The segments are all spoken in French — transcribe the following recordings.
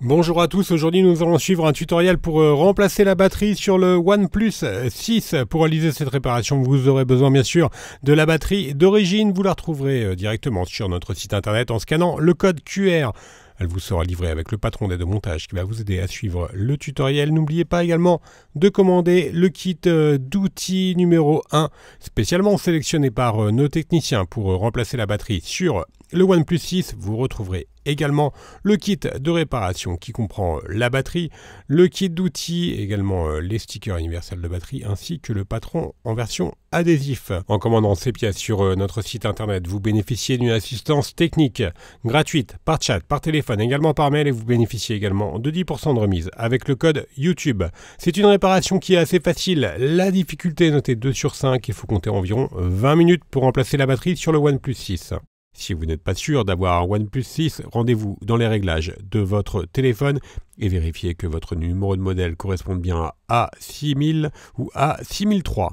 Bonjour à tous, aujourd'hui nous allons suivre un tutoriel pour remplacer la batterie sur le OnePlus 6. Pour réaliser cette réparation, vous aurez besoin bien sûr de la batterie d'origine. Vous la retrouverez directement sur notre site internet en scannant le code QR. Elle vous sera livrée avec le patron d'aide au montage qui va vous aider à suivre le tutoriel. N'oubliez pas également de commander le kit d'outils numéro 1, spécialement sélectionné par nos techniciens pour remplacer la batterie sur le OnePlus 6. Vous retrouverez également le kit de réparation qui comprend la batterie, le kit d'outils, également les stickers universels de batterie ainsi que le patron en version adhésif. En commandant ces pièces sur notre site internet, vous bénéficiez d'une assistance technique gratuite par chat, par téléphone, également par mail et vous bénéficiez également de 10% de remise avec le code YouTube. C'est une réparation qui est assez facile. La difficulté est notée 2 sur 5. Il faut compter environ 20 minutes pour remplacer la batterie sur le OnePlus 6. Si vous n'êtes pas sûr d'avoir un OnePlus 6, rendez-vous dans les réglages de votre téléphone et vérifiez que votre numéro de modèle corresponde bien à A6000 ou à A6003.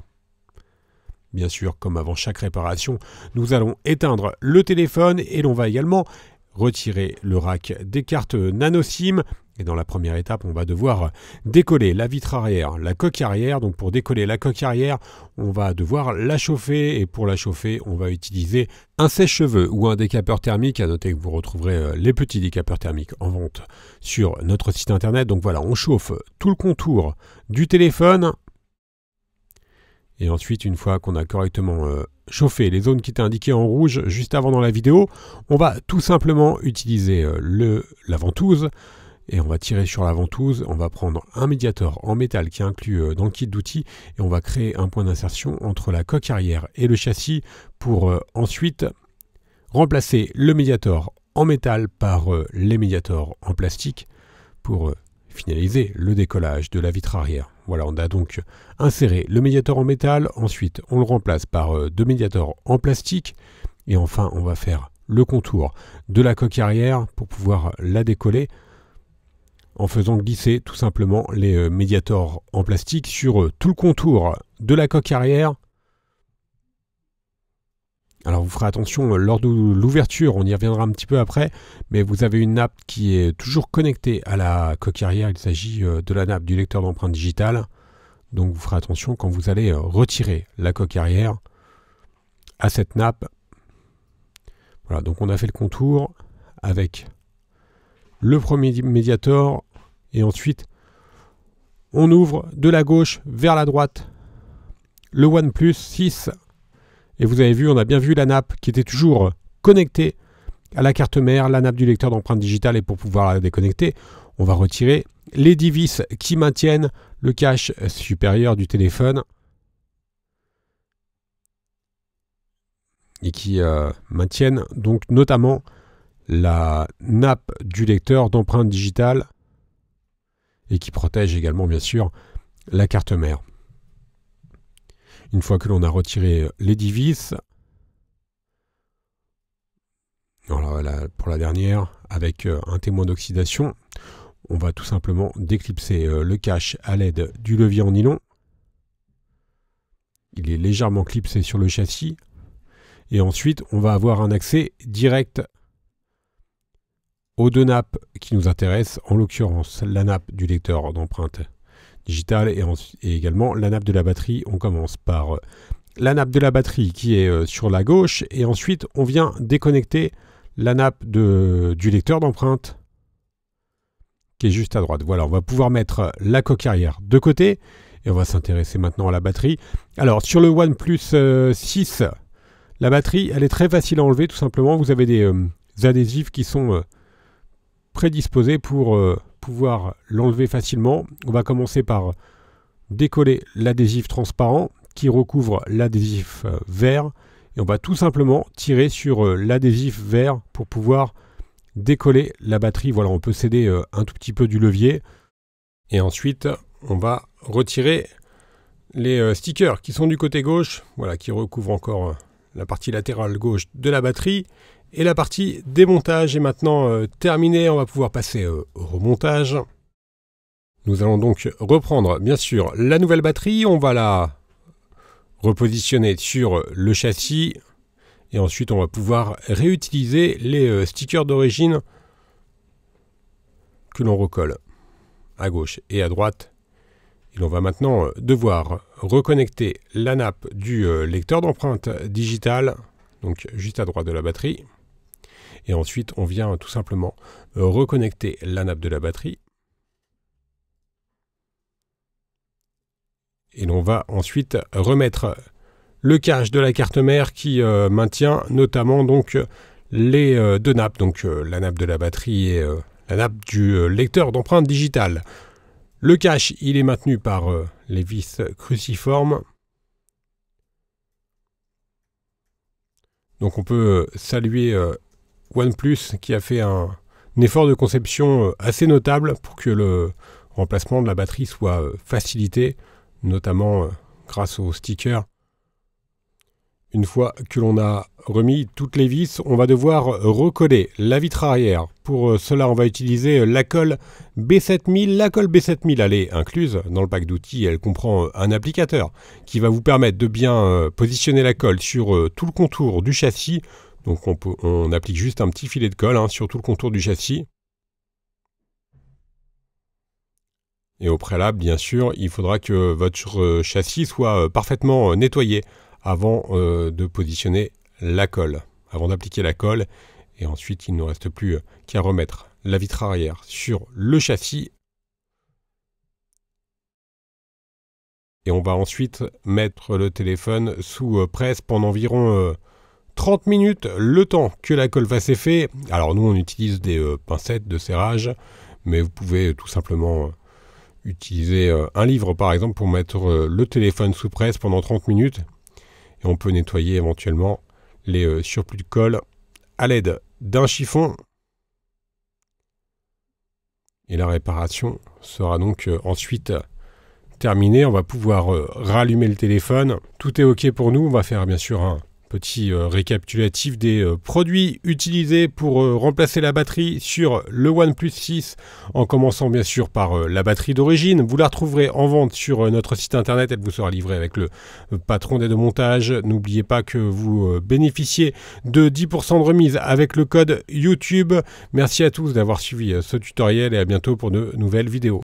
Bien sûr, comme avant chaque réparation, nous allons éteindre le téléphone et l'on va également retirer le rack des cartes nano SIM. Et dans la première étape, on va devoir décoller la vitre arrière, la coque arrière. Donc pour décoller la coque arrière, on va devoir la chauffer. Et pour la chauffer, on va utiliser un sèche-cheveux ou un décapeur thermique. À noter que vous retrouverez les petits décapeurs thermiques en vente sur notre site internet. Donc voilà, on chauffe tout le contour du téléphone. Et ensuite, une fois qu'on a correctement chauffé les zones qui étaient indiquées en rouge juste avant dans la vidéo, on va tout simplement utiliser la ventouse. Et on va tirer sur la ventouse, on va prendre un médiator en métal qui est inclus dans le kit d'outils et on va créer un point d'insertion entre la coque arrière et le châssis pour ensuite remplacer le médiator en métal par les médiators en plastique pour finaliser le décollage de la vitre arrière. Voilà, on a donc inséré le médiator en métal, ensuite on le remplace par deux médiators en plastique et enfin on va faire le contour de la coque arrière pour pouvoir la décoller en faisant glisser tout simplement les médiators en plastique sur tout le contour de la coque arrière. Alors vous ferez attention lors de l'ouverture, on y reviendra un petit peu après, mais vous avez une nappe qui est toujours connectée à la coque arrière, il s'agit de la nappe du lecteur d'empreintes digitales. Donc vous ferez attention quand vous allez retirer la coque arrière à cette nappe. Voilà, donc on a fait le contour avec le premier médiator et ensuite on ouvre de la gauche vers la droite le OnePlus 6 et vous avez vu, on a bien vu la nappe qui était toujours connectée à la carte mère, la nappe du lecteur d'empreintes digitales et pour pouvoir la déconnecter, on va retirer les 10 vis qui maintiennent le cache supérieur du téléphone et qui maintiennent donc notamment la nappe du lecteur d'empreintes digitales et qui protège également bien sûr la carte mère. Une fois que l'on a retiré les 10 vis, voilà, pour la dernière avec un témoin d'oxydation, on va tout simplement déclipser le cache à l'aide du levier en nylon. Il est légèrement clipsé sur le châssis et ensuite on va avoir un accès direct aux deux nappes qui nous intéressent, en l'occurrence la nappe du lecteur d'empreintes digitales et également la nappe de la batterie. On commence par la nappe de la batterie qui est sur la gauche et ensuite on vient déconnecter la nappe du lecteur d'empreintes qui est juste à droite. Voilà, on va pouvoir mettre la coque arrière de côté et on va s'intéresser maintenant à la batterie. Alors sur le OnePlus 6, la batterie elle est très facile à enlever tout simplement. Vous avez des adhésifs qui sont prédisposé pour pouvoir l'enlever facilement. On va commencer par décoller l'adhésif transparent qui recouvre l'adhésif vert et on va tout simplement tirer sur l'adhésif vert pour pouvoir décoller la batterie. Voilà, on peut céder un tout petit peu du levier et ensuite on va retirer les stickers qui sont du côté gauche, voilà, qui recouvrent encore la partie latérale gauche de la batterie. Et la partie démontage est maintenant terminée, on va pouvoir passer au remontage. Nous allons donc reprendre bien sûr la nouvelle batterie, on va la repositionner sur le châssis et ensuite on va pouvoir réutiliser les stickers d'origine que l'on recolle à gauche et à droite. Et l'on va maintenant devoir reconnecter la nappe du lecteur d'empreintes digitales, donc juste à droite de la batterie. Et ensuite, on vient tout simplement reconnecter la nappe de la batterie. Et l'on va ensuite remettre le cache de la carte mère qui maintient notamment donc les deux nappes, donc la nappe de la batterie et la nappe du lecteur d'empreintes digitales. Le cache, il est maintenu par les vis cruciformes. Donc on peut saluer OnePlus qui a fait un effort de conception assez notable pour que le remplacement de la batterie soit facilité, notamment grâce aux stickers. Une fois que l'on a remis toutes les vis, on va devoir recoller la vitre arrière. Pour cela, on va utiliser la colle B7000. La colle B7000, elle est incluse dans le pack d'outils. Elle comprend un applicateur qui va vous permettre de bien positionner la colle sur tout le contour du châssis. Donc on applique juste un petit filet de colle sur tout le contour du châssis. Et au préalable, bien sûr, il faudra que votre châssis soit parfaitement nettoyé avant de positionner la colle, avant d'appliquer la colle. Et ensuite, il ne reste plus qu'à remettre la vitre arrière sur le châssis. Et on va ensuite mettre le téléphone sous presse pendant environ 30 minutes, le temps que la colle fasse effet. Alors nous, on utilise des pincettes de serrage, mais vous pouvez tout simplement utiliser un livre, par exemple, pour mettre le téléphone sous presse pendant 30 minutes. Et on peut nettoyer éventuellement les surplus de colle à l'aide d'un chiffon. Et la réparation sera donc ensuite terminée. On va pouvoir rallumer le téléphone. Tout est OK pour nous. On va faire bien sûr un petit récapitulatif des produits utilisés pour remplacer la batterie sur le OnePlus 6, en commençant bien sûr par la batterie d'origine. Vous la retrouverez en vente sur notre site internet, elle vous sera livrée avec le patron d'aide au montage. N'oubliez pas que vous bénéficiez de 10% de remise avec le code YouTube. Merci à tous d'avoir suivi ce tutoriel et à bientôt pour de nouvelles vidéos.